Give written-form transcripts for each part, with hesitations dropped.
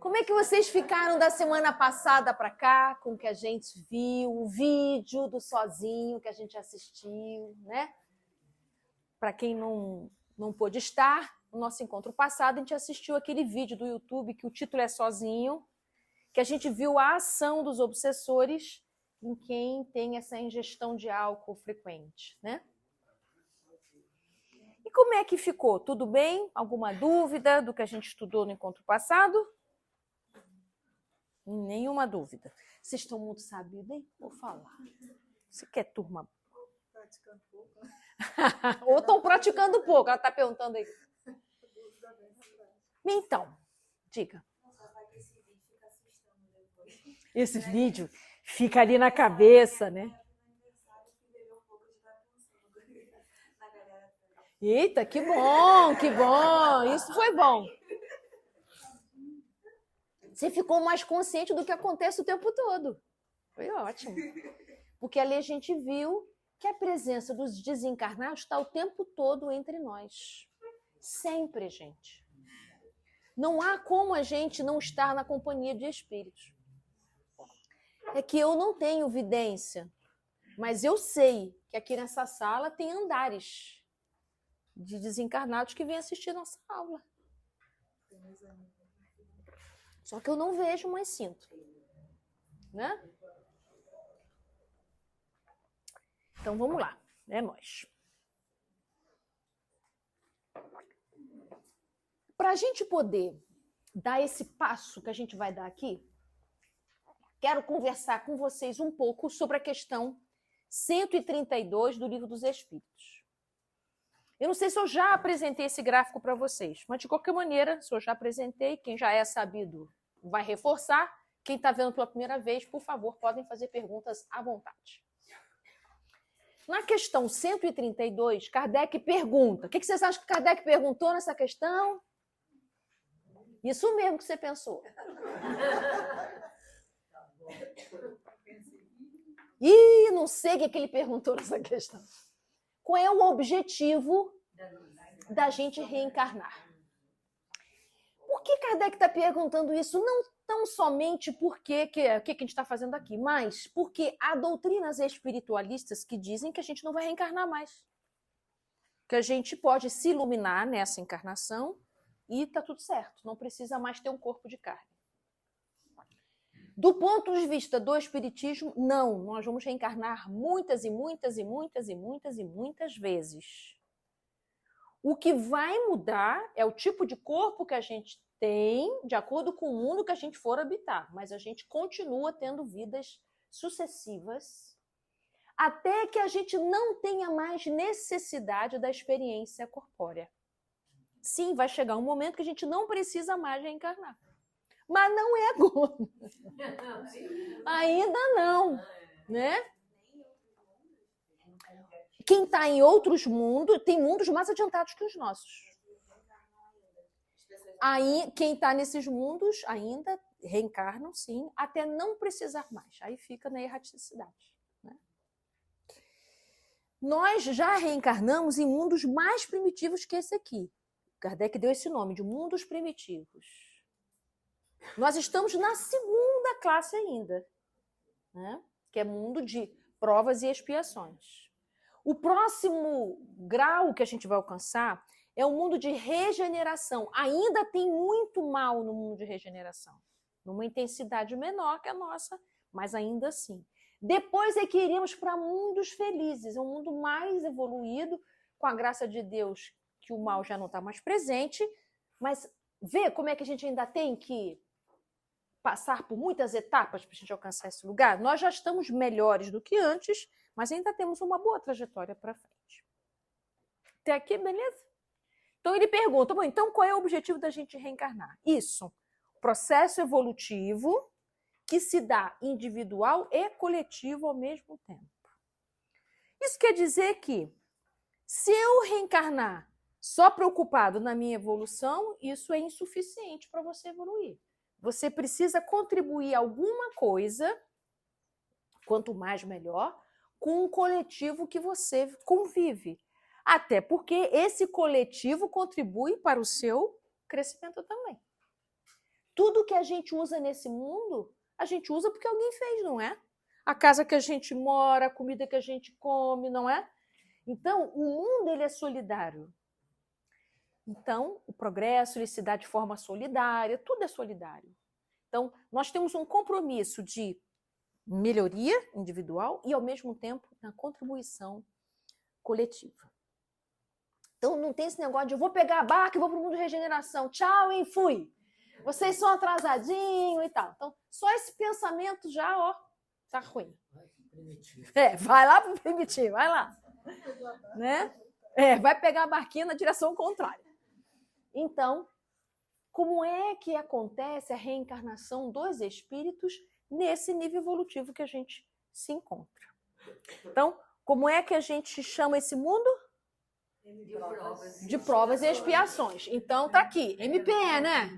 Como é que vocês ficaram da semana passada para cá, com o que a gente viu, o vídeo do Sozinho que a gente assistiu, né? Para quem não pôde estar, no nosso encontro passado, a gente assistiu aquele vídeo do YouTube que o título é Sozinho, que a gente viu a ação dos obsessores em quem tem essa ingestão de álcool frequente, né? E como é que ficou? Tudo bem? Alguma dúvida do que a gente estudou no encontro passado? Nenhuma dúvida. Vocês estão muito sabidos, hein? Vou falar. Você quer turma? Praticando pouco. Ou estão praticando pouco, ela está perguntando aí. Então, diga. Esse vídeo fica ali na cabeça, né? Eita, que bom, que bom. Isso foi bom. Você ficou mais consciente do que acontece o tempo todo. Foi ótimo. Porque ali a gente viu que a presença dos desencarnados está o tempo todo entre nós. Sempre, gente. Não há como a gente não estar na companhia de espíritos. É que eu não tenho vidência, mas eu sei que aqui nessa sala tem andares de desencarnados que vêm assistir nossa aula. Só que eu não vejo, mas sinto. Né? Então vamos lá, é nós. Para a gente poder dar esse passo que a gente vai dar aqui, quero conversar com vocês um pouco sobre a questão 132 do Livro dos Espíritos. Eu não sei se eu já apresentei esse gráfico para vocês, mas de qualquer maneira, se eu já apresentei, quem já é sabido vai reforçar. Quem está vendo pela primeira vez, por favor, podem fazer perguntas à vontade. Na questão 132, Kardec pergunta. O que vocês acham que Kardec perguntou nessa questão? Isso mesmo que você pensou. Ih, não sei o que ele perguntou nessa questão. Qual é o objetivo da gente reencarnar? Por que Kardec está perguntando isso? Não tão somente porque que a gente está fazendo aqui, mas porque há doutrinas espiritualistas que dizem que a gente não vai reencarnar mais. Que a gente pode se iluminar nessa encarnação e está tudo certo. Não precisa mais ter um corpo de carne. Do ponto de vista do espiritismo, não. Nós vamos reencarnar muitas e muitas e muitas e muitas e muitas vezes. O que vai mudar é o tipo de corpo que a gente tem, de acordo com o mundo que a gente for habitar. Mas a gente continua tendo vidas sucessivas, até que a gente não tenha mais necessidade da experiência corpórea. Sim, vai chegar um momento que a gente não precisa mais reencarnar. Mas não é agora. Ainda não, né? Quem está em outros mundos, tem mundos mais adiantados que os nossos. Aí, quem está nesses mundos ainda reencarnam, sim, até não precisar mais. Aí fica na erraticidade. Né? Nós já reencarnamos em mundos mais primitivos que esse aqui. Kardec deu esse nome de mundos primitivos. Nós estamos na segunda classe ainda, né? Que é mundo de provas e expiações. O próximo grau que a gente vai alcançar é o mundo de regeneração. Ainda tem muito mal no mundo de regeneração, numa intensidade menor que a nossa, mas ainda assim. Depois é que iremos para mundos felizes, é um mundo mais evoluído, com a graça de Deus, que o mal já não está mais presente, mas vê como é que a gente ainda tem que passar por muitas etapas para a gente alcançar esse lugar. Nós já estamos melhores do que antes, mas ainda temos uma boa trajetória para frente. Até aqui, beleza? Então ele pergunta, bom, então qual é o objetivo da gente reencarnar? Isso, processo evolutivo que se dá individual e coletivo ao mesmo tempo. Isso quer dizer que se eu reencarnar só preocupado na minha evolução, isso é insuficiente para você evoluir. Você precisa contribuir alguma coisa, quanto mais melhor, com o coletivo que você convive. Até porque esse coletivo contribui para o seu crescimento também. Tudo que a gente usa nesse mundo, a gente usa porque alguém fez, não é? A casa que a gente mora, a comida que a gente come, não é? Então, o mundo ele é solidário. Então, o progresso ele se dá de forma solidária, tudo é solidário. Então, nós temos um compromisso de melhoria individual e, ao mesmo tempo, na contribuição coletiva. Então, não tem esse negócio de eu vou pegar a barca e vou para o mundo de regeneração. Tchau, hein? Fui. Vocês são atrasadinhos e tal. Então, só esse pensamento já, ó, tá ruim. Vai lá pro primitivo, vai lá. Né? Vai pegar a barquinha na direção contrária. Então, como é que acontece a reencarnação dos espíritos nesse nível evolutivo que a gente se encontra? Então, como é que a gente chama esse mundo? De provas e expiações. Então, tá aqui, MPE, né?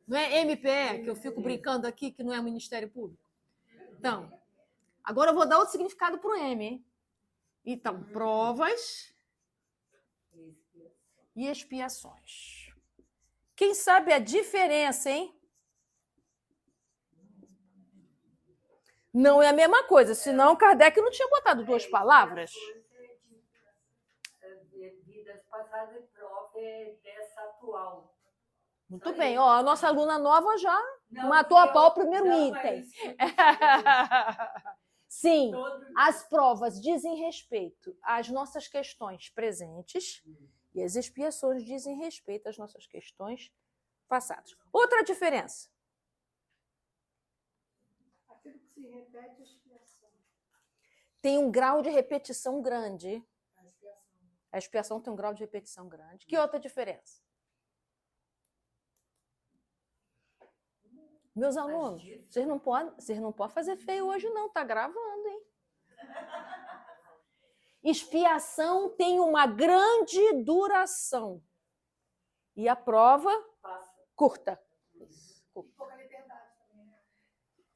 Não é MPE, que eu fico brincando aqui, que não é Ministério Público? Então, agora eu vou dar outro significado para o M, hein? Então, provas e expiações. Quem sabe a diferença, hein? Não é a mesma coisa, senão Kardec não tinha botado duas palavras. Vidas passadas e prova dessa atual. Muito bem, ó, a nossa aluna nova já matou a pau o primeiro item. Sim, as provas dizem respeito às nossas questões presentes e as expiações dizem respeito às nossas questões passadas. Outra diferença. Aquilo que se repete é expiação. Tem um grau de repetição grande. A expiação tem um grau de repetição grande. Que outra diferença? Meus alunos, vocês não podem fazer feio hoje não, tá gravando, hein? Expiação tem uma grande duração. E a prova, curta. Pouca liberdade também, né?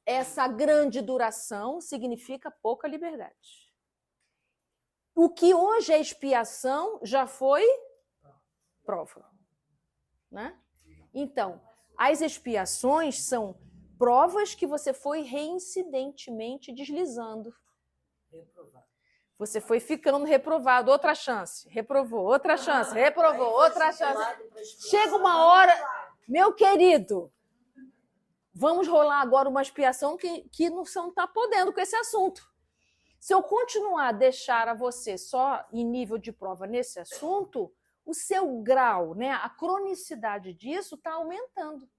Essa grande duração significa pouca liberdade. O que hoje é expiação já foi prova. Né? Então, as expiações são provas que você foi reincidentemente deslizando. Reprovado. Você foi ficando reprovado, outra chance, reprovou, outra chance, reprovou, outra chance. Chega uma hora, meu querido, vamos rolar agora uma expiação que não está podendo com esse assunto. Se eu continuar a deixar a você só em nível de prova nesse assunto, o seu grau, né, a cronicidade disso está aumentando.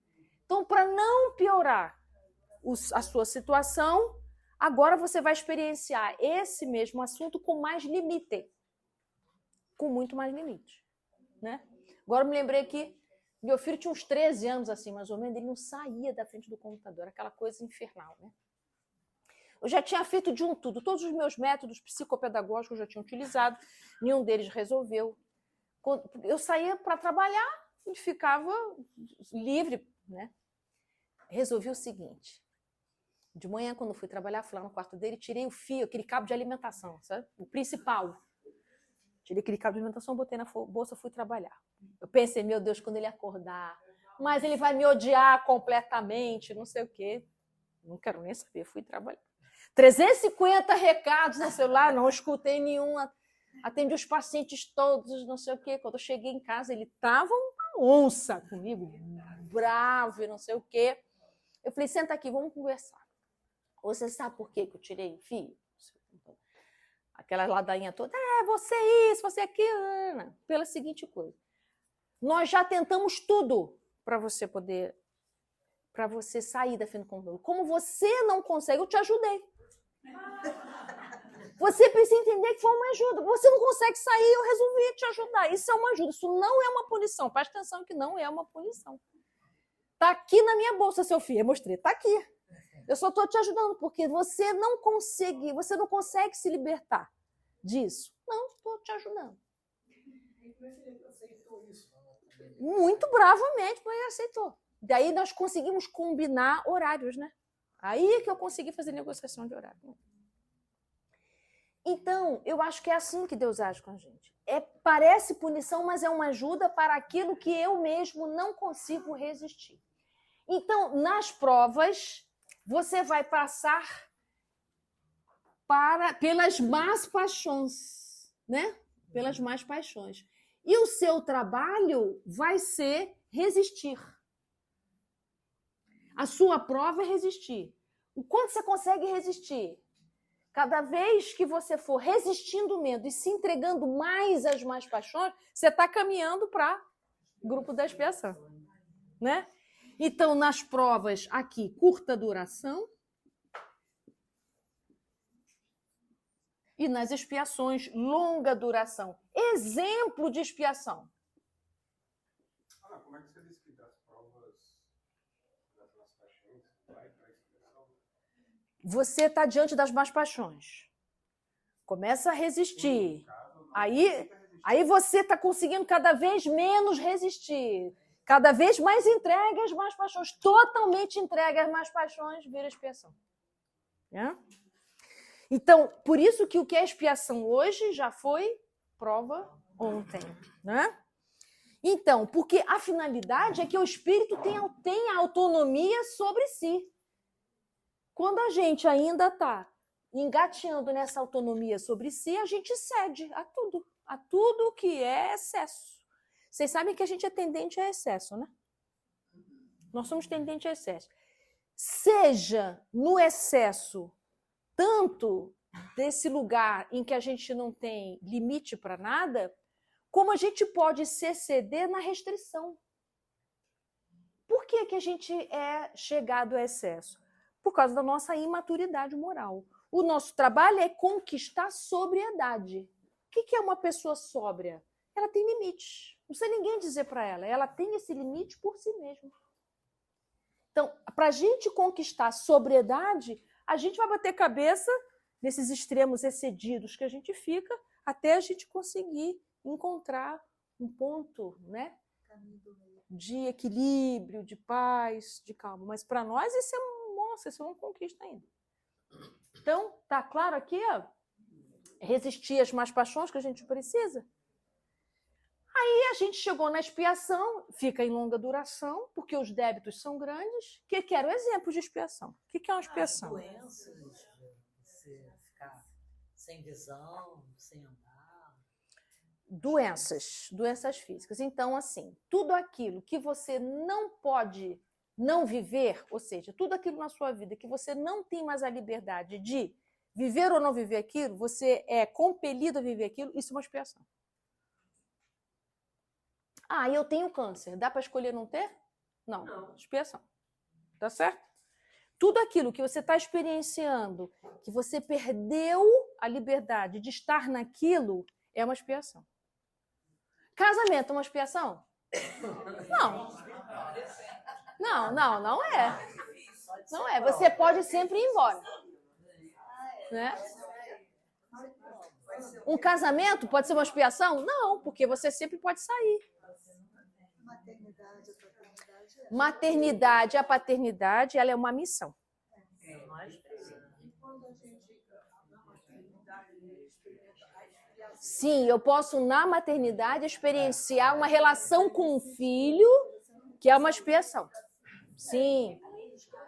Então, para não piorar a sua situação, agora você vai experienciar esse mesmo assunto com mais limite. Com muito mais limite. Né? Agora eu me lembrei que meu filho tinha uns 13 anos, assim, mais ou menos, ele não saía da frente do computador, aquela coisa infernal, né? Eu já tinha feito de um tudo, todos os meus métodos psicopedagógicos eu já tinha utilizado, nenhum deles resolveu. Eu saía para trabalhar e ficava livre, né? Resolvi o seguinte, de manhã quando fui trabalhar, fui lá no quarto dele, tirei o fio, aquele cabo de alimentação, sabe? O principal. Tirei aquele cabo de alimentação, botei na bolsa, fui trabalhar. Eu pensei, meu Deus, quando ele acordar, mas ele vai me odiar completamente, não sei o quê. Não quero nem saber, fui trabalhar. 350 recados no celular, não escutei nenhum, atendi os pacientes todos, não sei o quê. Quando eu cheguei em casa, ele estava uma onça comigo, bravo e não sei o quê. Eu falei, senta aqui, vamos conversar. Você sabe por que eu tirei o fio? Aquela ladainha toda, você isso, você aquilo. Pela seguinte coisa, nós já tentamos tudo para você poder, para você sair da frente do computador. Como você não consegue, eu te ajudei. Você precisa entender que foi uma ajuda. Você não consegue sair, eu resolvi te ajudar. Isso é uma ajuda, isso não é uma punição. Presta atenção que não é uma punição. Está aqui na minha bolsa, seu filho. Eu mostrei, está aqui. Eu só estou te ajudando, porque você não consegue se libertar disso. Não, estou te ajudando. Muito bravamente, mas ele aceitou. Daí nós conseguimos combinar horários, né? Aí que eu consegui fazer negociação de horário. Então, eu acho que é assim que Deus age com a gente. Parece punição, mas é uma ajuda para aquilo que eu mesmo não consigo resistir. Então, nas provas, você vai passar pelas más paixões, né? Pelas más paixões. E o seu trabalho vai ser resistir. A sua prova é resistir. O quanto você consegue resistir? Cada vez que você for resistindo medo e se entregando mais às más paixões, você está caminhando para o grupo da expiação, né? Então, nas provas aqui, curta duração, e nas expiações, longa duração. Exemplo de expiação. Como é que você diz que das provas das más paixões vai para a expiação? Você está diante das más paixões. Começa a resistir. Aí você está conseguindo cada vez menos resistir. Cada vez mais entregue às más paixões. Totalmente entregue às más paixões vira expiação. É? Então, por isso que o que é expiação hoje já foi prova ontem, né? Então, porque a finalidade é que o espírito tenha autonomia sobre si. Quando a gente ainda está engateando nessa autonomia sobre si, a gente cede a tudo que é excesso. Vocês sabem que a gente é tendente a excesso, né? Nós somos tendentes a excesso. Seja no excesso tanto desse lugar em que a gente não tem limite para nada, como a gente pode se exceder na restrição. Por que a gente é chegado a excesso? Por causa da nossa imaturidade moral. O nosso trabalho é conquistar sobriedade. O que é uma pessoa sóbria? Ela tem limites. Não precisa ninguém dizer para ela. Ela tem esse limite por si mesma. Então, para a gente conquistar sobriedade, a gente vai bater cabeça nesses extremos excedidos que a gente fica até a gente conseguir encontrar um ponto, né, de equilíbrio, de paz, de calma. Mas para nós isso é uma conquista ainda. Então, tá claro aqui, ó, resistir às más paixões que a gente precisa. Aí a gente chegou na expiação, fica em longa duração, porque os débitos são grandes. O que era o exemplo de expiação? O que é uma expiação? Doenças, você ficar sem visão, sem andar. Doenças físicas. Então, assim, tudo aquilo que você não pode não viver, ou seja, tudo aquilo na sua vida que você não tem mais a liberdade de viver ou não viver aquilo, você é compelido a viver aquilo, isso é uma expiação. Ah, eu tenho câncer. Dá para escolher não ter? Não. Expiação. Tá certo? Tudo aquilo que você está experienciando, que você perdeu a liberdade de estar naquilo, é uma expiação. Casamento é uma expiação? Não. Não é. Não é. Você pode sempre ir embora. Né? Um casamento pode ser uma expiação? Não, porque você sempre pode sair. Maternidade, a paternidade, ela é uma missão. Sim, eu posso, na maternidade, experienciar uma relação com o filho, que é uma expiação. Sim,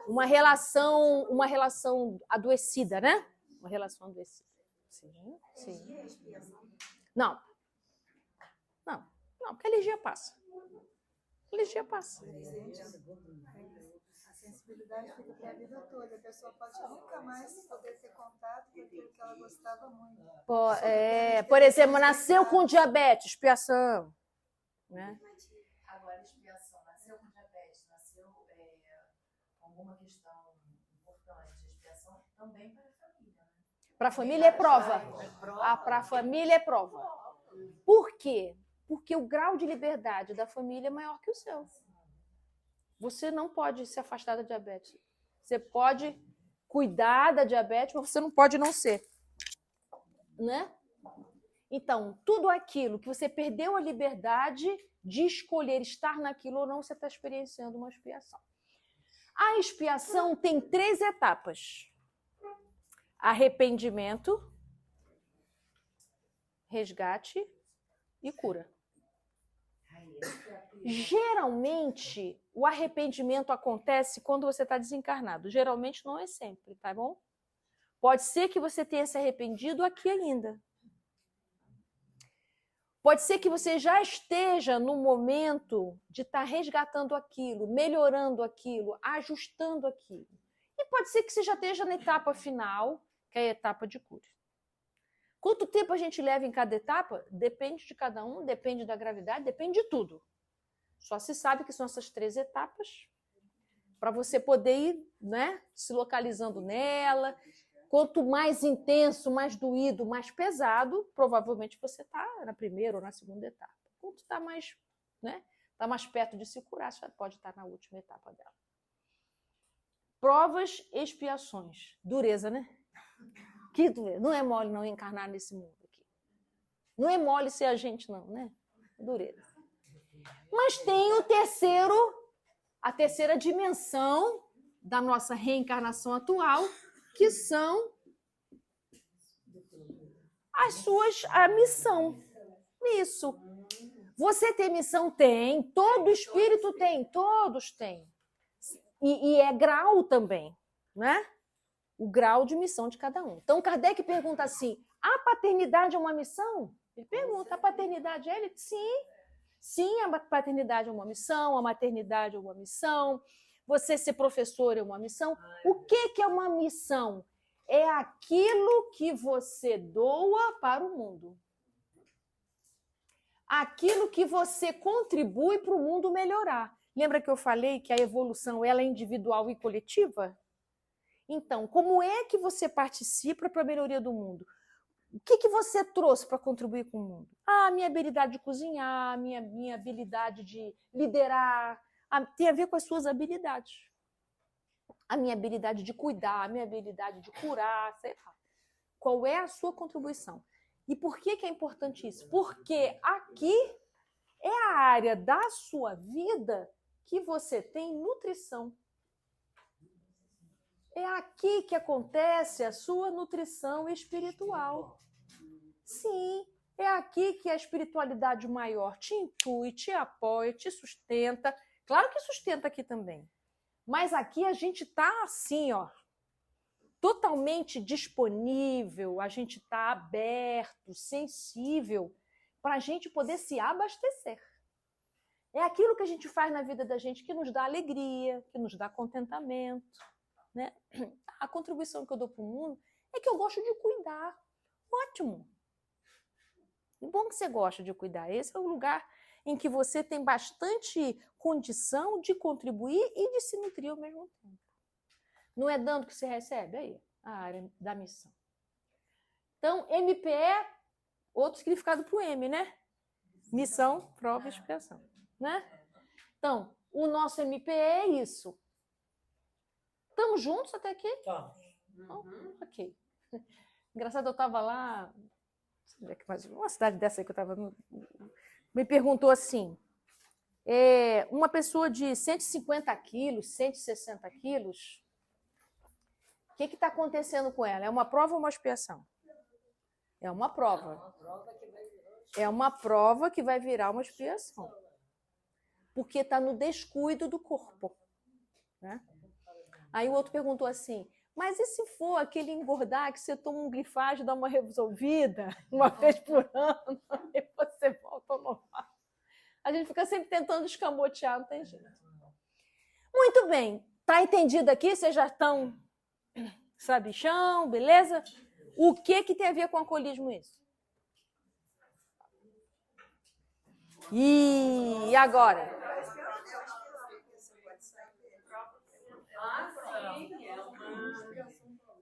uma relação adoecida, né? Uma relação adoecida. Sim. Não, porque a alergia passa. A sensibilidade fica para a vida toda. A pessoa pode nunca mais poder ter contato com aquilo que ela gostava muito. Por exemplo, nasceu com diabetes, expiação. Né? Agora, expiação, nasceu com diabetes, nasceu com alguma questão importante, expiação também para a família. Né? Para a família é prova. Para a família é prova. Por quê? Porque o grau de liberdade da família é maior que o seu. Você não pode se afastar da diabetes. Você pode cuidar da diabetes, mas você não pode não ser. Né? Então, tudo aquilo que você perdeu a liberdade de escolher estar naquilo ou não, você está experienciando uma expiação. A expiação tem 3 etapas. Arrependimento, resgate e cura. Geralmente, o arrependimento acontece quando você está desencarnado. Geralmente não é sempre, tá bom? Pode ser que você tenha se arrependido aqui ainda. Pode ser que você já esteja no momento de estar resgatando aquilo, melhorando aquilo, ajustando aquilo. E pode ser que você já esteja na etapa final, que é a etapa de cura. Quanto tempo a gente leva em cada etapa? Depende de cada um, depende da gravidade, depende de tudo. Só se sabe que são essas 3 etapas para você poder ir, né, se localizando nela. Quanto mais intenso, mais doído, mais pesado, provavelmente você está na primeira ou na segunda etapa. Quanto está mais, né, tá mais perto de se curar, você pode estar na última etapa dela. Provas, expiações. Dureza, né? Que dureza. Não é mole não encarnar nesse mundo aqui. Não é mole ser a gente não, né? Dureza. Mas tem a terceira dimensão da nossa reencarnação atual, que são a missão. Isso. Você tem missão? Tem. Todo espírito tem. Todos têm. E é grau também, né? O grau de missão de cada um. Então, Kardec pergunta assim, a paternidade é uma missão? Ele pergunta, a paternidade é? Ele, sim. Sim, a paternidade é uma missão, a maternidade é uma missão, você ser professor é uma missão. O que é uma missão? É aquilo que você doa para o mundo. Aquilo que você contribui para o mundo melhorar. Lembra que eu falei que a evolução ela é individual e coletiva? Então, como é que você participa para a melhoria do mundo? O que você trouxe para contribuir com o mundo? A minha habilidade de cozinhar, a minha habilidade de liderar, tem a ver com as suas habilidades. A minha habilidade de cuidar, a minha habilidade de curar, sei lá. Qual é a sua contribuição? E por que é importante isso? Porque aqui é a área da sua vida que você tem nutrição. É aqui que acontece a sua nutrição espiritual. Sim, é aqui que a espiritualidade maior te intui, te apoia, te sustenta. Claro que sustenta aqui também. Mas aqui a gente está assim, ó, totalmente disponível, a gente está aberto, sensível, para a gente poder se abastecer. É aquilo que a gente faz na vida da gente que nos dá alegria, que nos dá contentamento. Né? A contribuição que eu dou para o mundo é que eu gosto de cuidar. Ótimo! É bom que você gosta de cuidar. Esse é o lugar em que você tem bastante condição de contribuir e de se nutrir ao mesmo tempo. Não é dando que você recebe? Aí, a área da missão. Então, MPE, outro significado para o M, né? Missão, prova e expiação. Né? Então, o nosso MPE é isso. Estamos juntos até aqui? Estamos. Ok. Engraçado, eu estava lá, uma cidade dessa aí que eu estava, me perguntou assim, uma pessoa de 150 quilos, 160 quilos, o que está acontecendo com ela? É uma prova ou uma expiação? É uma prova. É uma prova que vai virar uma expiação. Porque está no descuido do corpo. Né? Aí o outro perguntou assim, mas e se for aquele engordar que você toma um glifage, dá uma resolvida uma vez por ano e você volta ao normal? A gente fica sempre tentando escamotear, não tem jeito. Muito bem, tá entendido aqui? Vocês já estão sabichão, beleza? O que tem a ver com alcoolismo isso? E agora?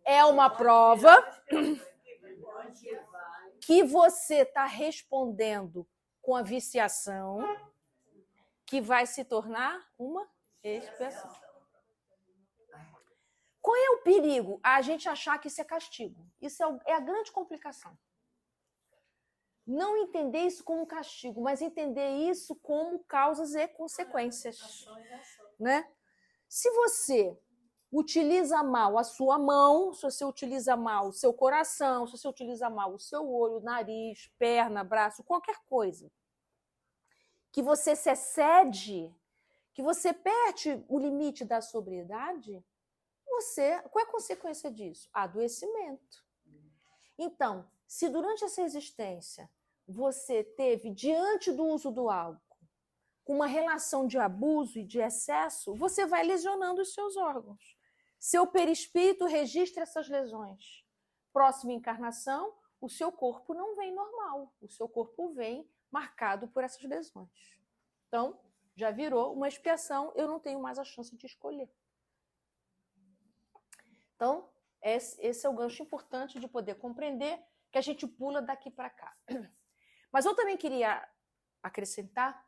É uma prova que você está respondendo com a viciação que vai se tornar uma expiação. Qual é o perigo? A gente achar que isso é castigo. Isso é a grande complicação. Não entender isso como castigo, mas entender isso como causas e consequências. Né? Se você utiliza mal a sua mão, se você utiliza mal o seu coração, se você utiliza mal o seu olho, nariz, perna, braço, qualquer coisa que você se excede, que você perde o limite da sobriedade, qual é a consequência disso? Adoecimento. Então, se durante essa existência você teve, diante do uso do álcool, uma relação de abuso e de excesso, você vai lesionando os seus órgãos. Seu perispírito registra essas lesões. Próxima encarnação, o seu corpo não vem normal, o seu corpo vem marcado por essas lesões. Então, já virou uma expiação, eu não tenho mais a chance de escolher. Então, esse é o gancho importante de poder compreender que a gente pula daqui para cá. Mas eu também queria acrescentar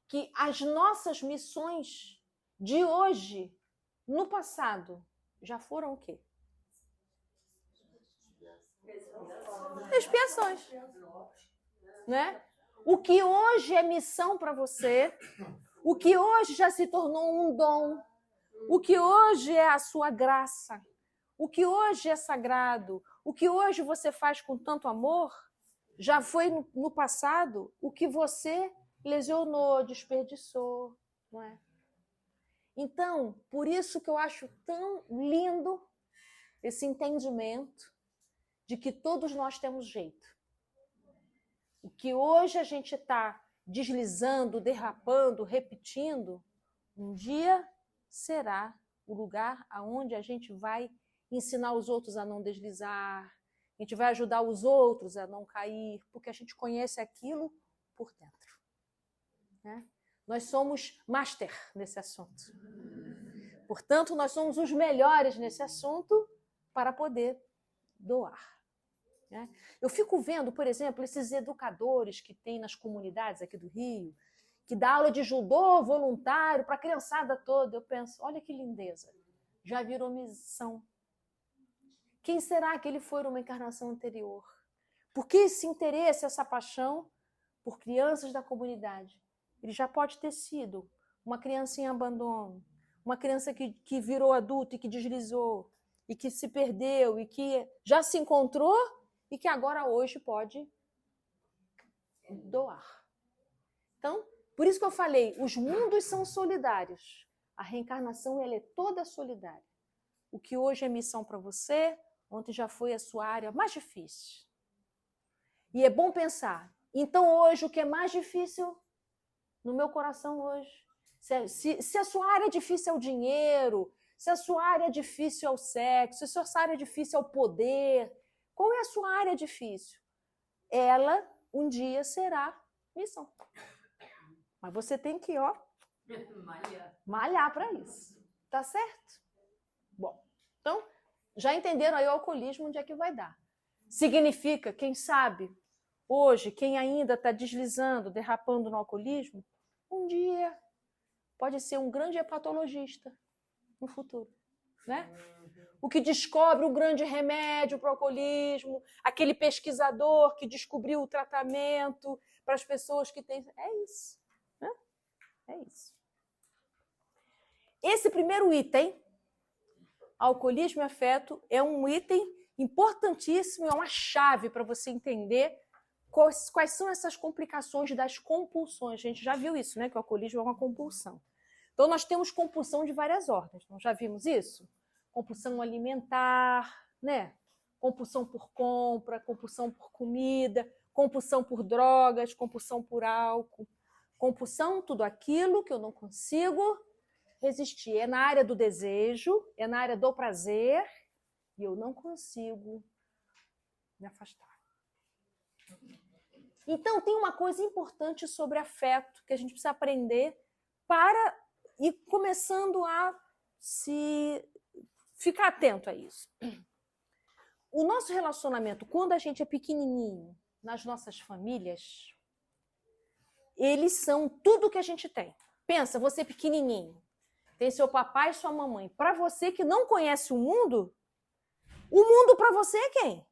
que as nossas missões de hoje, no passado, já foram o quê? Expiações. Né? O que hoje é missão para você, o que hoje já se tornou um dom, o que hoje é a sua graça, o que hoje é sagrado, o que hoje você faz com tanto amor, já foi no passado o que você lesionou, desperdiçou, não é? Então, por isso que eu acho tão lindo esse entendimento de que todos nós temos jeito. O que hoje a gente está deslizando, derrapando, repetindo, um dia será o lugar aonde a gente vai ensinar os outros a não deslizar, a gente vai ajudar os outros a não cair, porque a gente conhece aquilo por dentro. Né? Nós somos master nesse assunto. Portanto, nós somos os melhores nesse assunto para poder doar. Né? Eu fico vendo, por exemplo, esses educadores que tem nas comunidades aqui do Rio, que dá aula de judô voluntário para a criançada toda. Eu penso, olha que lindeza, já virou missão. Quem será que ele foi numa encarnação anterior? Por que esse interesse, essa paixão por crianças da comunidade? Ele já pode ter sido uma criança em abandono, uma criança que virou adulto e que deslizou, e que se perdeu, e que já se encontrou, e que agora hoje pode doar. Então, por isso que eu falei, os mundos são solidários. A reencarnação ela é toda solidária. O que hoje é missão para você, ontem já foi a sua área mais difícil. E é bom pensar, então hoje o que é mais difícil no meu coração hoje? Se a sua área difícil é o dinheiro, se a sua área difícil é o sexo, se a sua área difícil é o poder, qual é a sua área difícil? Ela um dia será missão. Mas você tem que, malhar para isso. Tá certo? Bom, então, já entenderam aí o alcoolismo, onde é que vai dar. Significa, quem sabe, hoje, quem ainda está deslizando, derrapando no alcoolismo, um dia pode ser um grande hepatologista no futuro, né? O que descobre o grande remédio para o alcoolismo, aquele pesquisador que descobriu o tratamento para as pessoas que têm... É isso, né? É isso. Esse primeiro item, alcoolismo e afeto, é um item importantíssimo, é uma chave para você entender quais são essas complicações das compulsões. A gente já viu isso, né? Que o alcoolismo é uma compulsão. Então, nós temos compulsão de várias ordens. Não já vimos isso? Compulsão alimentar, né? Compulsão por compra, compulsão por comida, compulsão por drogas, compulsão por álcool. Compulsão, tudo aquilo que eu não consigo resistir. É na área do desejo, é na área do prazer, e eu não consigo me afastar. Então, tem uma coisa importante sobre afeto que a gente precisa aprender para ir começando a se ficar atento a isso. O nosso relacionamento, quando a gente é pequenininho, nas nossas famílias, eles são tudo que a gente tem. Pensa, você pequenininho, tem seu papai e sua mamãe. Para você que não conhece o mundo para você é quem?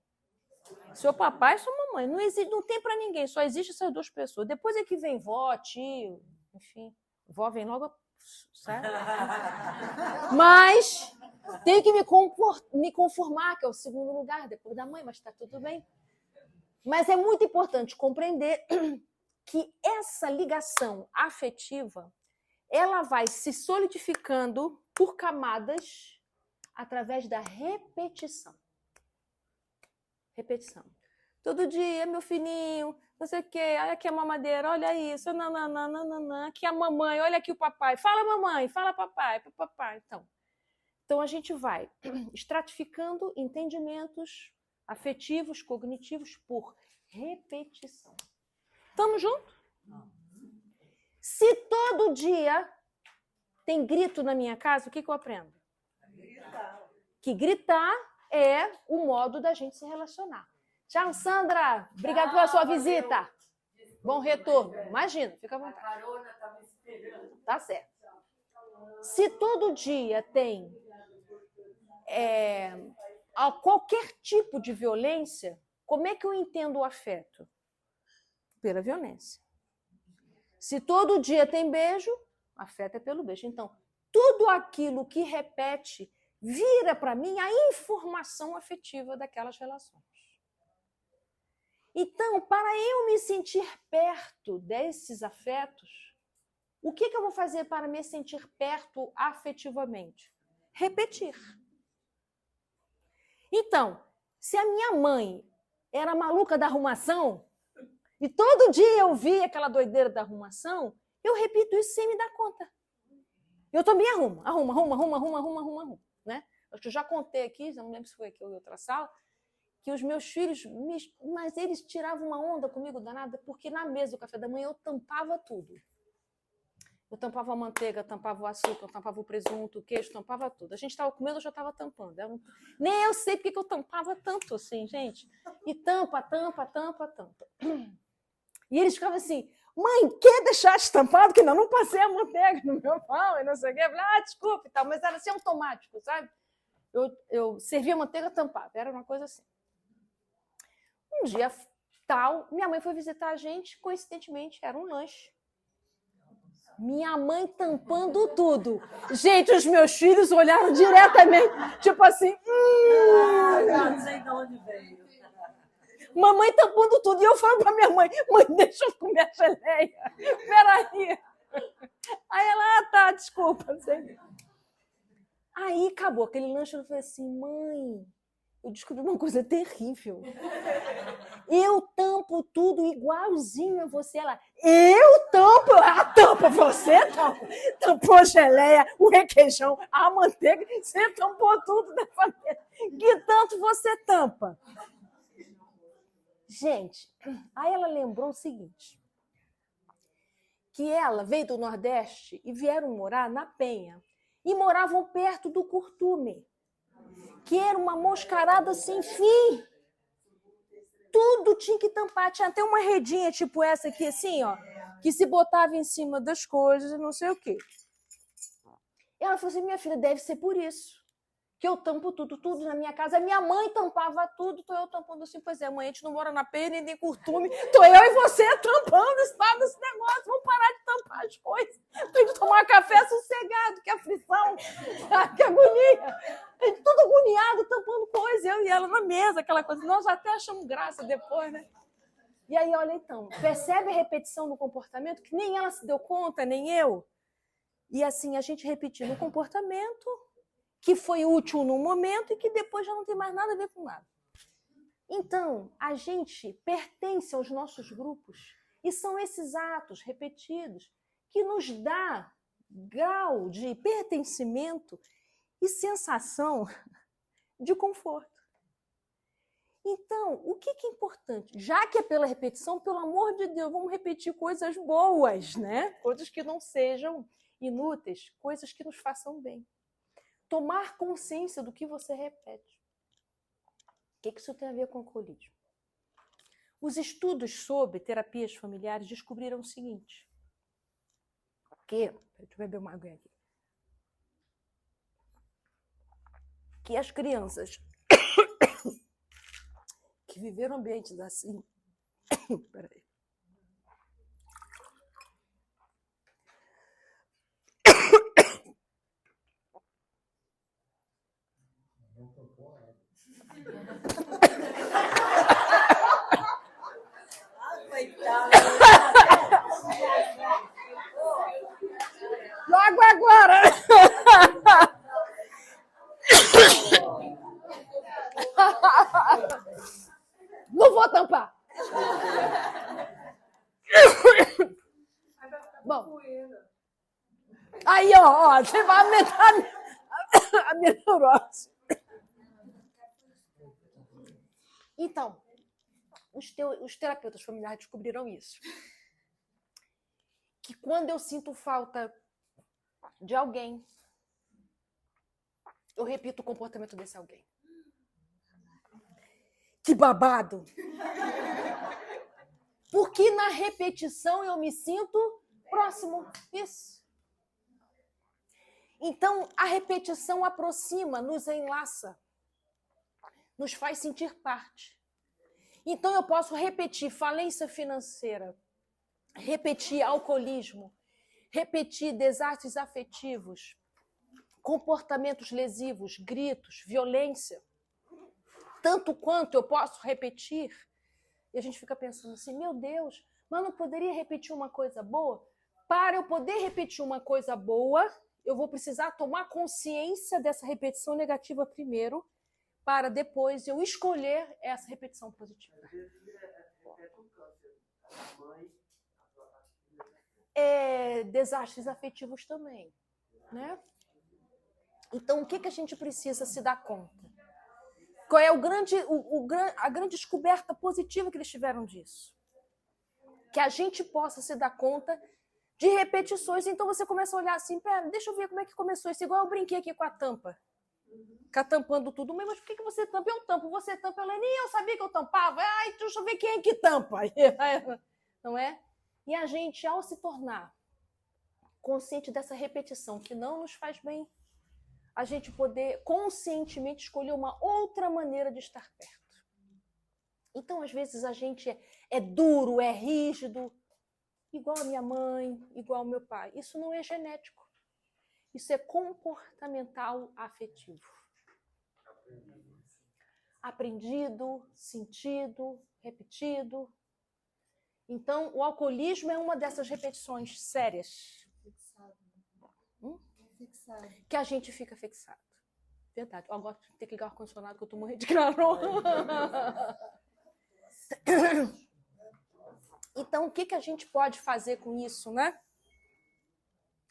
Seu papai e sua mamãe. Não existe, não tem para ninguém, só existe essas duas pessoas. Depois é que vem vó, tio, enfim. Vó vem logo, certo? Mas tenho que me conformar, que é o segundo lugar, depois da mãe, mas está tudo bem. Mas é muito importante compreender que essa ligação afetiva, ela vai se solidificando por camadas através da repetição. Repetição. Todo dia, meu filhinho, não sei o quê, olha aqui a mamadeira, olha isso, nananana, aqui a mamãe, olha aqui o papai, fala mamãe, fala papai, papai. Então a gente vai estratificando entendimentos afetivos, cognitivos por repetição. Estamos juntos? Se todo dia tem grito na minha casa, o que eu aprendo? Que gritar é o modo da gente se relacionar. Tchau, Sandra. Obrigada pela sua visita. Bom retorno. Imagina, fica à vontade. A carona estava esperando. Tá certo. Se todo dia tem qualquer tipo de violência, como é que eu entendo o afeto? Pela violência. Se todo dia tem beijo, afeto é pelo beijo. Então, tudo aquilo que repete vira para mim a informação afetiva daquelas relações. Então, para eu me sentir perto desses afetos, o que eu vou fazer para me sentir perto afetivamente? Repetir. Então, se a minha mãe era maluca da arrumação, e todo dia eu via aquela doideira da arrumação, eu repito isso sem me dar conta. Eu também arrumo, né? Acho que eu já contei aqui, não lembro se foi aqui ou em outra sala, que os meus filhos, mas eles tiravam uma onda comigo danada, porque na mesa do café da manhã eu tampava tudo. Eu tampava a manteiga, tampava o açúcar, tampava o presunto, o queijo, tampava tudo. A gente estava comendo, eu já estava tampando. Nem eu sei porque eu tampava tanto assim, gente. E tampa. E eles ficavam assim, mãe, quer deixar estampado? Que não passei a manteiga no meu pão e não sei o quê. Eu falei, desculpa e tal. Mas era assim automático, sabe? Eu servia manteiga tampada, era uma coisa assim. Um dia tal, minha mãe foi visitar a gente, coincidentemente, era um lanche. Minha mãe tampando tudo. Gente, os meus filhos olharam diretamente, tipo assim, Não sei de onde veio. Mamãe tampando tudo. E eu falo pra minha mãe, deixa eu comer a geleia. Peraí. Aí ela, tá, desculpa. Não sei. Aí acabou aquele lanche, eu falei assim, mãe, eu descobri uma coisa terrível. Eu tampo tudo igualzinho a você. Ela, eu tampo? Tampa, você tampa. Tampou a geleia, o requeijão, a manteiga, você tampou tudo da família. Que tanto você tampa? Gente, aí ela lembrou o seguinte, que ela veio do Nordeste e vieram morar na Penha e moravam perto do curtume, que era uma moscarada sem fim. Tudo tinha que tampar, tinha até uma redinha tipo essa aqui, assim, ó, que se botava em cima das coisas, não sei o quê. Ela falou assim, minha filha, deve ser por isso que eu tampo tudo na minha casa. Minha mãe tampava tudo, tô eu tampando assim. Pois é, mãe, a gente não mora na Penha, nem tem curtume. Tô eu e você tampando esse negócio. Vamos parar de tampar as coisas. Tem que tomar café sossegado, que aflição, que agonia. A gente tudo agoniado, tampando coisa. Eu e ela na mesa, aquela coisa. Nós até achamos graça depois, né? E aí, olha então, percebe a repetição do comportamento, que nem ela se deu conta, nem eu. E assim, a gente repetindo o comportamento que foi útil no momento e que depois já não tem mais nada a ver com nada. Então, a gente pertence aos nossos grupos e são esses atos repetidos que nos dá grau de pertencimento e sensação de conforto. Então, o que é importante? Já que é pela repetição, pelo amor de Deus, vamos repetir coisas boas, né? Coisas que não sejam inúteis, coisas que nos façam bem. Tomar consciência do que você repete. O que isso tem a ver com alcoolismo? Os estudos sobre terapias familiares descobriram o seguinte, deixa eu beber uma água aqui, que as crianças que viveram ambientes assim, peraí, Coitada. neurose. Vai aumentar a minha neurose. Então, os terapeutas familiares descobriram isso. Que quando eu sinto falta de alguém, eu repito o comportamento desse alguém. Que babado! Porque na repetição eu me sinto próximo. Isso. Então, a repetição aproxima, nos enlaça, nos faz sentir parte. Então, eu posso repetir falência financeira, repetir alcoolismo, repetir desastres afetivos, comportamentos lesivos, gritos, violência, tanto quanto eu posso repetir. E a gente fica pensando assim, meu Deus, mas não poderia repetir uma coisa boa? Para eu poder repetir uma coisa boa, eu vou precisar tomar consciência dessa repetição negativa primeiro, para depois eu escolher essa repetição positiva. Desastres afetivos também, né? Então, o que a gente precisa se dar conta? Qual é a grande descoberta positiva que eles tiveram disso? Que a gente possa se dar conta de repetições. Então, você começa a olhar assim, pera, deixa eu ver como é que começou isso. Igual eu brinquei aqui com a tampa. Ficar tampando tudo. Mas por que você tampa? Eu tampo. Você tampa. Eu nem eu sabia que eu tampava. Ai, deixa eu ver quem é que tampa. Não é? E a gente, ao se tornar consciente dessa repetição que não nos faz bem, a gente poder conscientemente escolher uma outra maneira de estar perto. Então, às vezes, a gente é duro, é rígido, igual a minha mãe, igual ao meu pai. Isso não é genético. Isso é comportamental afetivo. Aprendido, sentido, repetido. Então, o alcoolismo é uma dessas repetições sérias. Fixado. Que a gente fica fixado. Verdade. Eu agora tem que ligar o ar-condicionado que eu tô morrendo de calor. Então, o que a gente pode fazer com isso, né?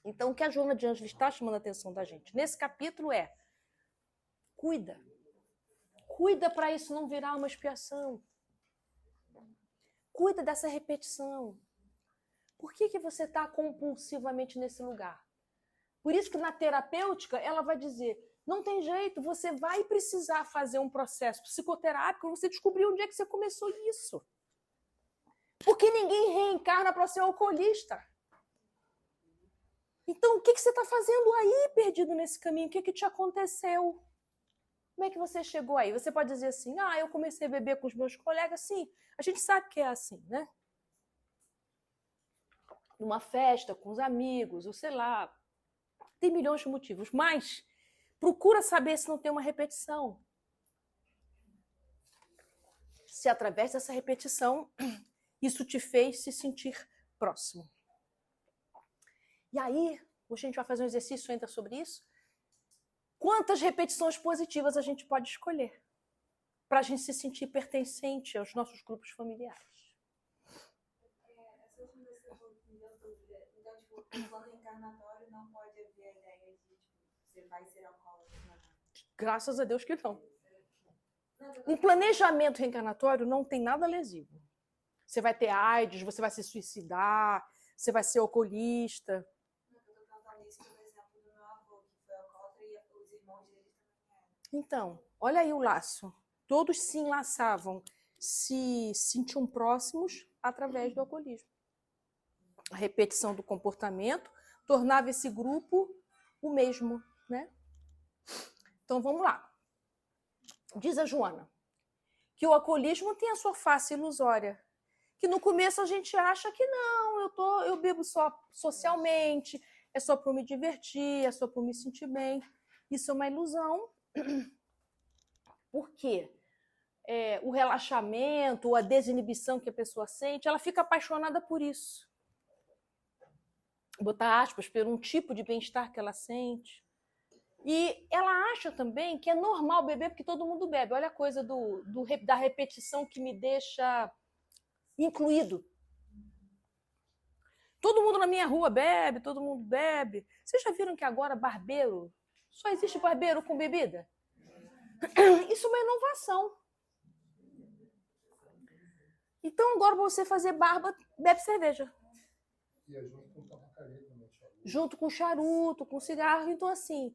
Então, o que a Joana de Ângeles está chamando a atenção da gente nesse capítulo é: cuida. Cuida para isso não virar uma expiação. Cuida dessa repetição. Por que você está compulsivamente nesse lugar? Por isso que na terapêutica ela vai dizer, não tem jeito, você vai precisar fazer um processo psicoterápico para você descobrir onde é que você começou isso. Porque ninguém reencarna para ser alcoolista. Então, o que você está fazendo aí, perdido nesse caminho? O que te aconteceu? Como é que você chegou aí? Você pode dizer assim, eu comecei a beber com os meus colegas. Sim, a gente sabe que é assim, né? Numa festa, com os amigos, ou sei lá, tem milhões de motivos, mas procura saber se não tem uma repetição. Se através dessa repetição, isso te fez se sentir próximo. E aí, hoje a gente vai fazer um exercício ainda sobre isso. Quantas repetições positivas a gente pode escolher para a gente se sentir pertencente aos nossos grupos familiares? Essa última vez que eu me deu dúvida. Então, tipo, no plano reencarnatório não pode haver a ideia de você vai ser alcoólatra. Graças a Deus que não. Um planejamento reencarnatório não tem nada lesivo. Você vai ter AIDS, você vai se suicidar, você vai ser alcoolista. Eu estou contando isso pelo exemplo do meu avô, que foi alcoólatra e os irmãos dele também eram. Então, olha aí o laço. Todos se enlaçavam, se sentiam próximos através do alcoolismo. A repetição do comportamento tornava esse grupo o mesmo, né? Então, vamos lá. Diz a Joana que o alcoolismo tem a sua face ilusória, que no começo a gente acha que não, eu bebo só socialmente, é só para me divertir, é só para me sentir bem. Isso é uma ilusão. Por quê? O relaxamento, a desinibição que a pessoa sente, ela fica apaixonada por isso. Botar aspas, por um tipo de bem-estar que ela sente. E ela acha também que é normal beber porque todo mundo bebe. Olha a coisa da repetição que me deixa incluído. Todo mundo na minha rua bebe, todo mundo bebe. Vocês já viram que agora barbeiro, só existe barbeiro com bebida? Isso é uma inovação. Então, agora, para você fazer barba, bebe cerveja. E é junto com tabacaria também, charuto. Junto com charuto, com cigarro. Então, assim,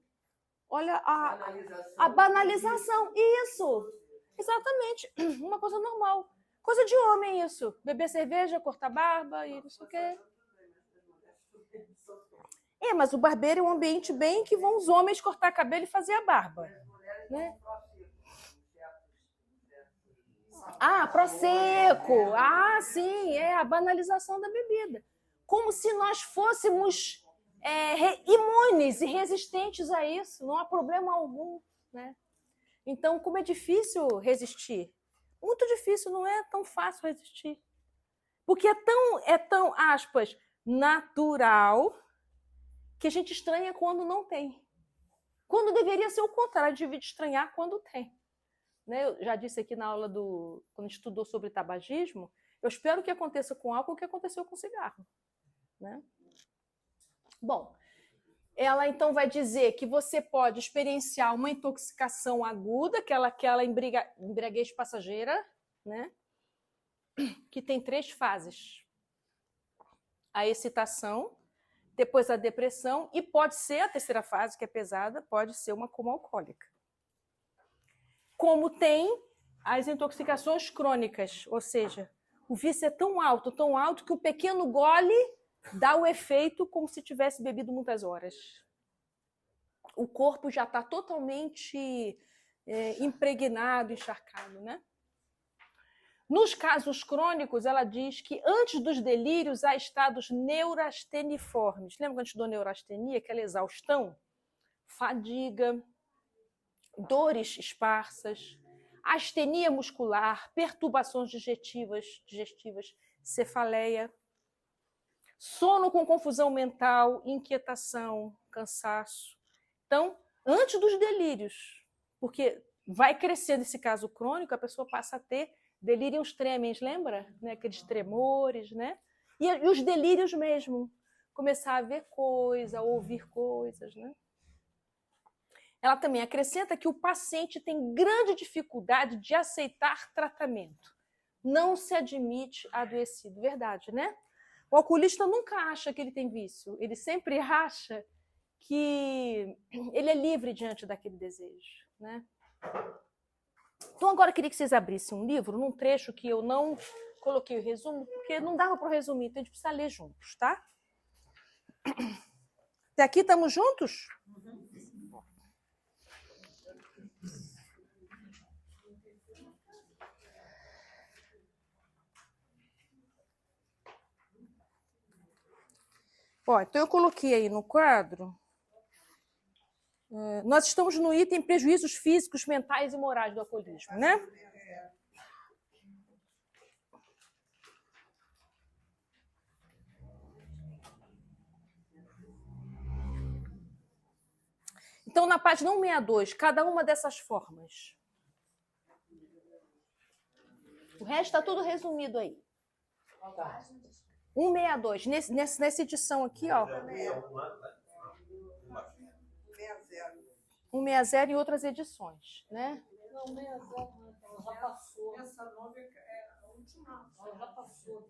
olha a banalização. Isso! Exatamente. Uma coisa normal. Coisa de homem, isso. Beber cerveja, cortar barba e não sei o quê. Mas o barbeiro é um ambiente bem que vão os homens cortar cabelo e fazer a barba. Né? Prosecco. Sim, é a banalização da bebida. Como se nós fôssemos imunes e resistentes a isso. Não há problema algum. Né? Então, como é difícil resistir? Muito difícil, não é tão fácil resistir. Porque é tão, aspas, natural que a gente estranha quando não tem. Quando deveria ser o contrário, de estranhar quando tem. Né? Eu já disse aqui na aula quando a gente estudou sobre tabagismo, eu espero que aconteça com álcool o que aconteceu com cigarro. Né? Bom, ela então vai dizer que você pode experienciar uma intoxicação aguda, aquela embriaguez passageira, né? Que tem 3 fases. A excitação, depois a depressão, e pode ser a terceira fase, que é pesada, pode ser uma coma alcoólica. Como tem as intoxicações crônicas, ou seja, o vício é tão alto, que o pequeno gole dá o efeito como se tivesse bebido muitas horas. O corpo já está totalmente impregnado, encharcado, né? Nos casos crônicos, ela diz que antes dos delírios há estados neurasteniformes. Lembra quando a gente estudou neurastenia, aquela exaustão? Fadiga, dores esparsas, astenia muscular, perturbações digestivas, cefaleia, sono com confusão mental, inquietação, cansaço. Então, antes dos delírios, porque vai crescendo esse caso crônico, a pessoa passa a ter delírios tremens, lembra? Né? Aqueles tremores, né? E os delírios mesmo, começar a ver coisas, a ouvir coisas, né? Ela também acrescenta que o paciente tem grande dificuldade de aceitar tratamento. Não se admite adoecido. Verdade, né? O alcoolista nunca acha que ele tem vício. Ele sempre acha que ele é livre diante daquele desejo, né? Então, agora eu queria que vocês abrissem um livro, num trecho que eu não coloquei o resumo, porque não dava para resumir, então a gente precisa ler juntos, tá? Até aqui estamos juntos? Então eu coloquei aí no quadro. Nós estamos no item prejuízos físicos, mentais e morais do alcoolismo, né? Então, na página 162, cada uma dessas formas. O resto está tudo resumido aí. 162, nessa edição aqui, ó. 160 em outras edições, né? Não, 60 ela já passou. Essa nova é a última. Ela já passou.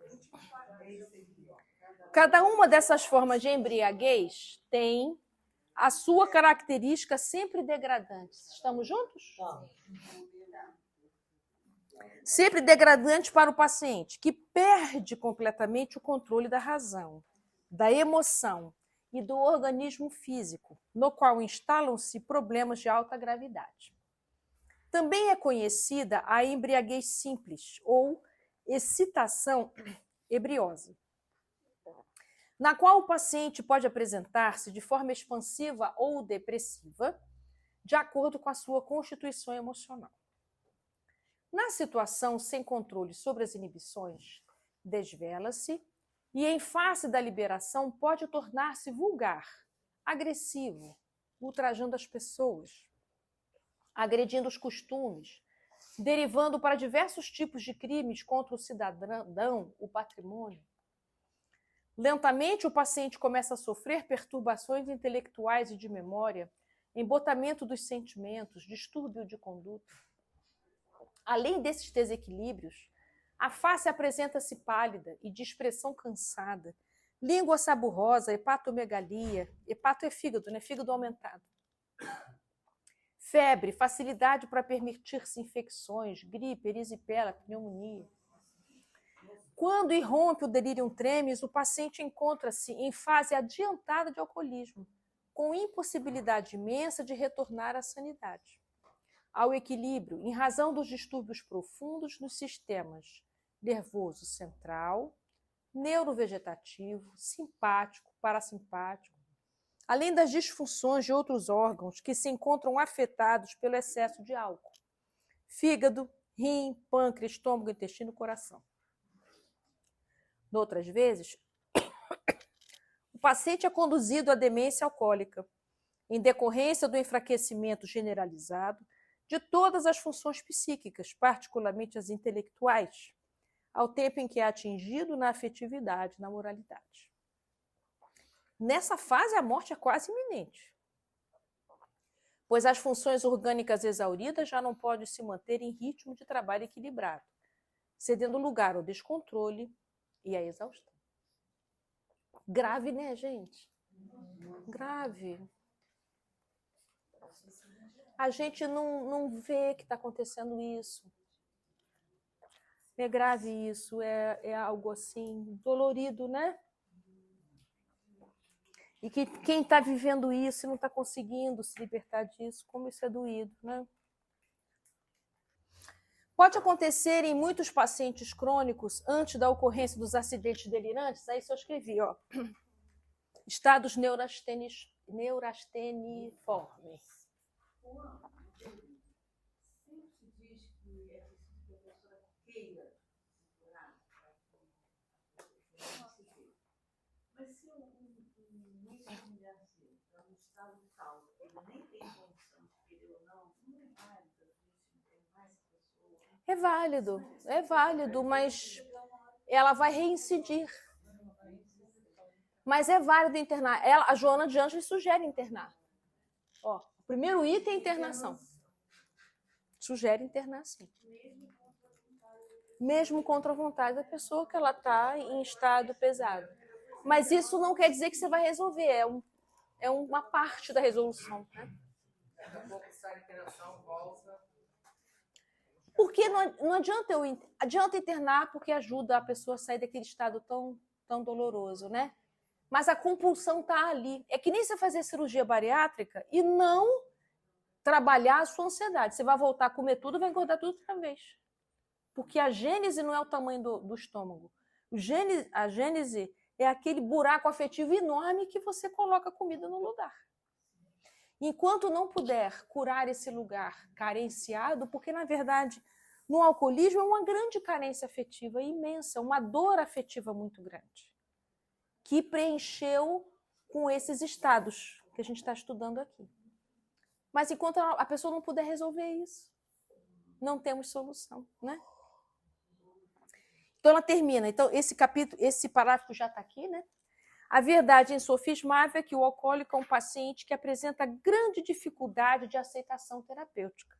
Cada uma dessas formas de embriaguez tem a sua característica sempre degradante. Estamos juntos? Não. Sempre degradante para o paciente, que perde completamente o controle da razão, da emoção e do organismo físico, no qual instalam-se problemas de alta gravidade. Também é conhecida a embriaguez simples, ou excitação ebriosa, na qual o paciente pode apresentar-se de forma expansiva ou depressiva, de acordo com a sua constituição emocional. Na situação sem controle sobre as inibições, desvela-se e, em face da liberação, pode tornar-se vulgar, agressivo, ultrajando as pessoas, agredindo os costumes, derivando para diversos tipos de crimes contra o cidadão, o patrimônio. Lentamente, o paciente começa a sofrer perturbações intelectuais e de memória, embotamento dos sentimentos, distúrbio de conduta. Além desses desequilíbrios, a face apresenta-se pálida e de expressão cansada, língua saburrosa, hepatomegalia, hepato é fígado, né? Fígado aumentado. Febre, facilidade para permitir-se infecções, gripe, erisipela, pneumonia. Quando irrompe o delirium tremens, o paciente encontra-se em fase adiantada de alcoolismo, com impossibilidade imensa de retornar à sanidade, ao equilíbrio, em razão dos distúrbios profundos nos sistemas nervoso central, neurovegetativo, simpático, parasimpático, além das disfunções de outros órgãos que se encontram afetados pelo excesso de álcool: fígado, rim, pâncreas, estômago, intestino, coração. Noutras vezes, o paciente é conduzido à demência alcoólica, em decorrência do enfraquecimento generalizado de todas as funções psíquicas, particularmente as intelectuais, ao tempo em que é atingido na afetividade, na moralidade. Nessa fase, a morte é quase iminente, pois as funções orgânicas exauridas já não podem se manter em ritmo de trabalho equilibrado, cedendo lugar ao descontrole e à exaustão. Grave, né, gente? Grave. A gente não vê que está acontecendo isso. É grave isso, é algo assim, dolorido, né? E que quem está vivendo isso e não está conseguindo se libertar disso, como isso é doído, né? Pode acontecer em muitos pacientes crônicos, antes da ocorrência dos acidentes delirantes, aí só escrevi, ó, estados neurasteniformes. Sempre se diz que é preciso que a pessoa queira curar, mas se um ex-familiar seu está no estado tal, ele nem tem condição de querer ou não é válido a gente internar essa pessoa. É válido, mas ela vai reincidir. Mas é válido internar. A Joana de Ângeles sugere internar. Ó, o primeiro item é internação. Sugere internar, sim. Mesmo contra a vontade da pessoa que ela está em estado pesado. Mas isso não quer dizer que você vai resolver. É uma parte da resolução, né? Daqui a pouco sai a internação, volta. Porque não adianta internar porque ajuda a pessoa a sair daquele estado tão doloroso, né? Mas a compulsão está ali. É que nem você fazer cirurgia bariátrica e não trabalhar a sua ansiedade. Você vai voltar a comer tudo e vai engordar tudo outra vez. Porque a gênese não é o tamanho do estômago. A gênese é aquele buraco afetivo enorme que você coloca a comida no lugar. Enquanto não puder curar esse lugar carenciado, porque, na verdade, no alcoolismo é uma grande carência afetiva imensa, uma dor afetiva muito grande, que preencheu com esses estados que a gente está estudando aqui. Mas enquanto a pessoa não puder resolver isso, não temos solução, né? Então ela termina. Então esse parágrafo já está aqui, né? A verdade insofismável é que o alcoólico é um paciente que apresenta grande dificuldade de aceitação terapêutica,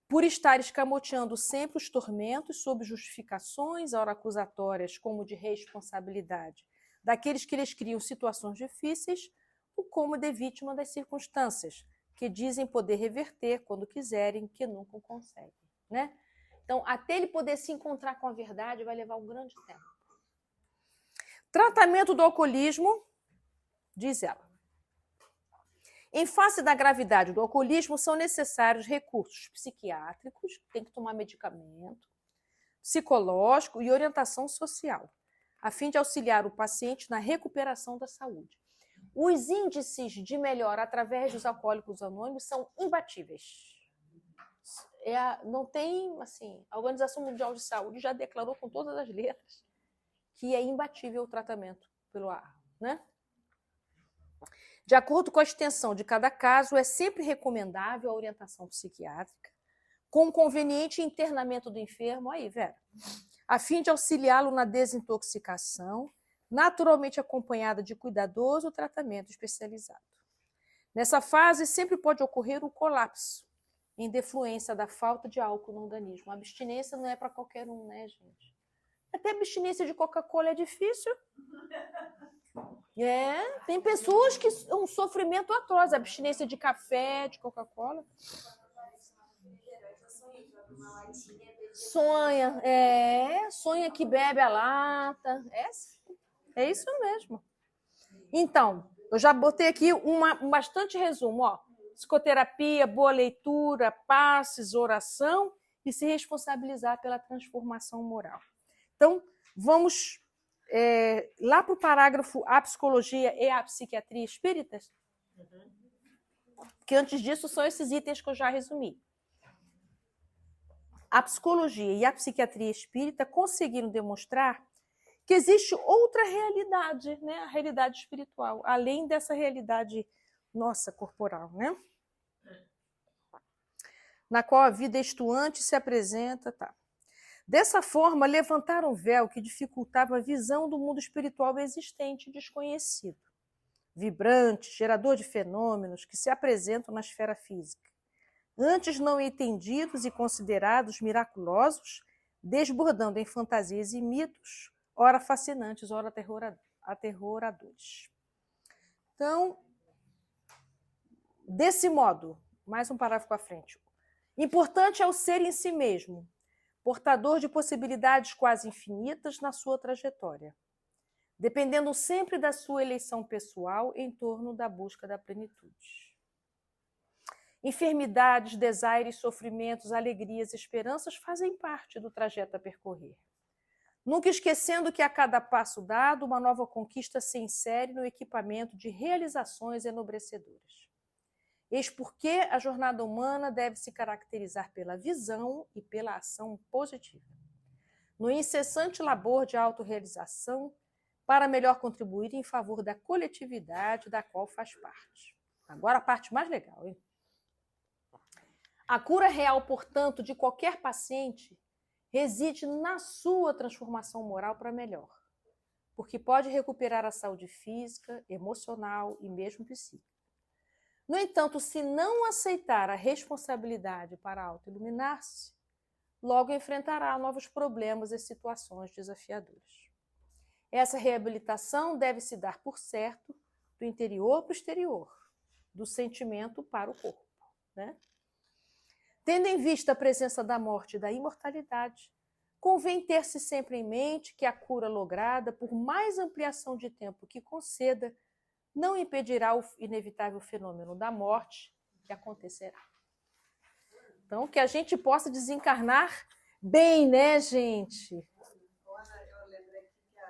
por estar escamoteando sempre os tormentos sob justificações ora acusatórias como de responsabilidade daqueles que lhes criam situações difíceis, ou como de vítima das circunstâncias, que dizem poder reverter quando quiserem, que nunca conseguem, né? Então, até ele poder se encontrar com a verdade vai levar um grande tempo. Tratamento do alcoolismo, diz ela. Em face da gravidade do alcoolismo, são necessários recursos psiquiátricos, tem que tomar medicamento, psicológico e orientação social, a fim de auxiliar o paciente na recuperação da saúde. Os índices de melhora através dos alcoólicos anônimos são imbatíveis. Não tem, assim, a Organização Mundial de Saúde já declarou com todas as letras que é imbatível o tratamento pelo ar, né? De acordo com a extensão de cada caso, é sempre recomendável a orientação psiquiátrica, com conveniente internamento do enfermo, aí, Vera, a fim de auxiliá-lo na desintoxicação, naturalmente acompanhada de cuidadoso tratamento especializado. Nessa fase, sempre pode ocorrer um colapso, em defluência da falta de álcool no organismo. A abstinência não é para qualquer um, né, gente? Até abstinência de Coca-Cola é difícil. Tem pessoas que é um sofrimento atroz, abstinência de café, de Coca-Cola. Sonha que bebe a lata. É isso mesmo. Então, eu já botei aqui um bastante resumo, ó. Psicoterapia, boa leitura, passes, oração e se responsabilizar pela transformação moral. Então, vamos lá para o parágrafo A Psicologia e a Psiquiatria Espíritas, que antes disso são esses itens que eu já resumi. A psicologia e a psiquiatria espírita conseguiram demonstrar que existe outra realidade, né? A realidade espiritual, além dessa realidade nossa corporal, né? Na qual a vida estuante se apresenta, tá? Dessa forma, levantaram um véu que dificultava a visão do mundo espiritual existente e desconhecido, vibrante, gerador de fenômenos que se apresentam na esfera física, antes não entendidos e considerados miraculosos, desbordando em fantasias e mitos, ora fascinantes, ora aterroradores. Então, desse modo, mais um parágrafo à frente. Importante é o ser em si mesmo, portador de possibilidades quase infinitas na sua trajetória, dependendo sempre da sua eleição pessoal em torno da busca da plenitude. Enfermidades, desaires, sofrimentos, alegrias, esperanças fazem parte do trajeto a percorrer. Nunca esquecendo que a cada passo dado, uma nova conquista se insere no equipamento de realizações enobrecedoras. Eis porque a jornada humana deve se caracterizar pela visão e pela ação positiva, no incessante labor de autorrealização, para melhor contribuir em favor da coletividade da qual faz parte. Agora a parte mais legal, hein? A cura real, portanto, de qualquer paciente reside na sua transformação moral para melhor, porque pode recuperar a saúde física, emocional e mesmo psíquica. No entanto, se não aceitar a responsabilidade para auto-iluminar-se, logo enfrentará novos problemas e situações desafiadoras. Essa reabilitação deve se dar, por certo, do interior para o exterior, do sentimento para o corpo, né? Tendo em vista a presença da morte e da imortalidade, convém ter-se sempre em mente que a cura lograda, por mais ampliação de tempo que conceda, não impedirá o inevitável fenômeno da morte que acontecerá. Então, que a gente possa desencarnar bem, né, gente? Ana, eu lembrei aqui que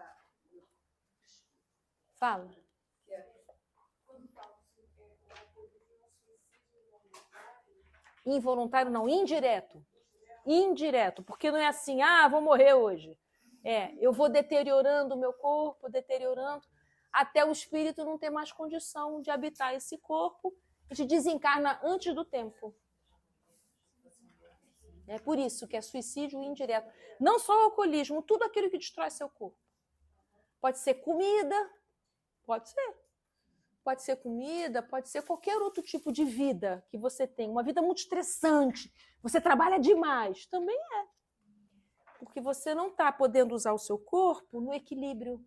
Fala. Involuntário não, indireto. Indireto, porque não é assim, vou morrer hoje. Eu vou deteriorando o meu corpo, deteriorando, até o espírito não ter mais condição de habitar esse corpo e de desencarna antes do tempo. É por isso que é suicídio indireto. Não só o alcoolismo, tudo aquilo que destrói seu corpo. Pode ser comida, pode ser. Pode ser comida, pode ser qualquer outro tipo de vida que você tem. Uma vida muito estressante, você trabalha demais, também é. Porque você não está podendo usar o seu corpo no equilíbrio.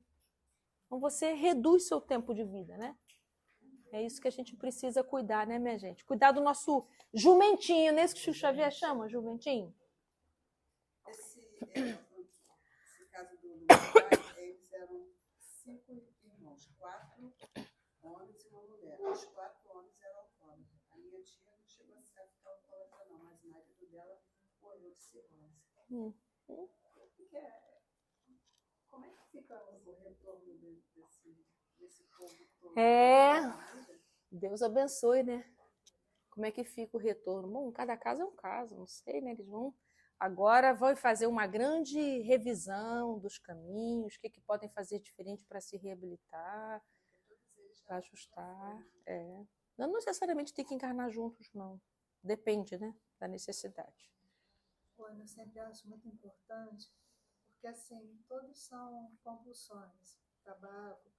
Então você reduz seu tempo de vida, né? É isso que a gente precisa cuidar, né, minha gente? Cuidar do nosso jumentinho, não é isso que o Chico Xavier chama, jumentinho? esse caso do meu pai, eles eram 5 irmãos, 4 homens e uma mulher. Os 4 homens eram alcoólatras. A minha tia não chegou a ser alcoólatra, não, mas o marido dela morreu de cirrose. Como é que fica o retorno desse povo todo? Deus abençoe, né? Como é que fica o retorno? Bom, cada caso é um caso, não sei, né? Eles vão fazer uma grande revisão dos caminhos, o que podem fazer diferente para se reabilitar, para ajustar. Não necessariamente tem que encarnar juntos, não. Depende, né? Da necessidade. Eu sempre acho muito importante, porque assim, todos são compulsões. tabaco,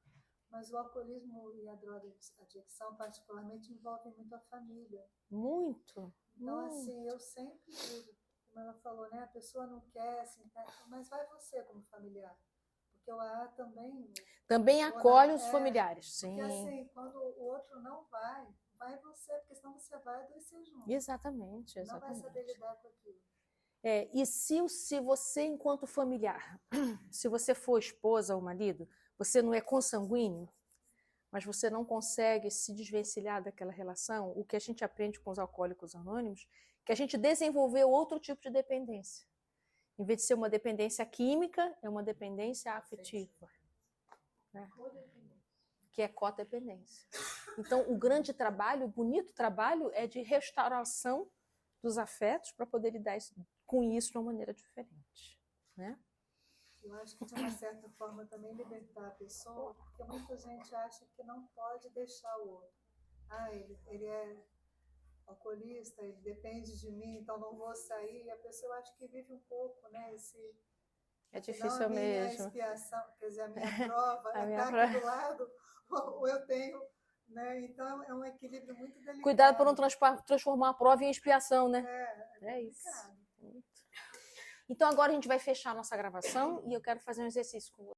mas o alcoolismo e a droga adicção particularmente envolvem muito a família. Muito. Então, muito. assim, eu sempre digo, como ela falou, né? A pessoa não quer, assim, mas vai você como familiar. Porque o AA também... Também acolhe os familiares, sim. Porque assim, quando o outro não vai você, porque senão você vai adoecer junto. Exatamente, Não vai saber exatamente. lidar com aquilo. E se você, enquanto familiar, se você for esposa ou marido, você não é consanguíneo, mas você não consegue se desvencilhar daquela relação, o que a gente aprende com os alcoólicos anônimos, que a gente desenvolveu outro tipo de dependência. Em vez de ser uma dependência química, é uma dependência afetiva. Né? Que é codependência. Então, o grande trabalho, o bonito trabalho, é de restauração dos afetos para poder lidar com isso de uma maneira diferente. Né? Eu acho que, de uma certa forma, também libertar a pessoa, porque muita gente acha que não pode deixar o outro. Ele é alcoolista, ele depende de mim, então não vou sair. E a pessoa acha que vive um pouco, né? É difícil não, mesmo. Minha expiação, quer dizer, a minha prova, A minha tá prova. aqui do lado, ou eu tenho, né? Então é um equilíbrio muito delicado. Cuidado para não transformar a prova em expiação, né? É isso. delicado. Então agora a gente vai fechar a nossa gravação e eu quero fazer um exercício com você.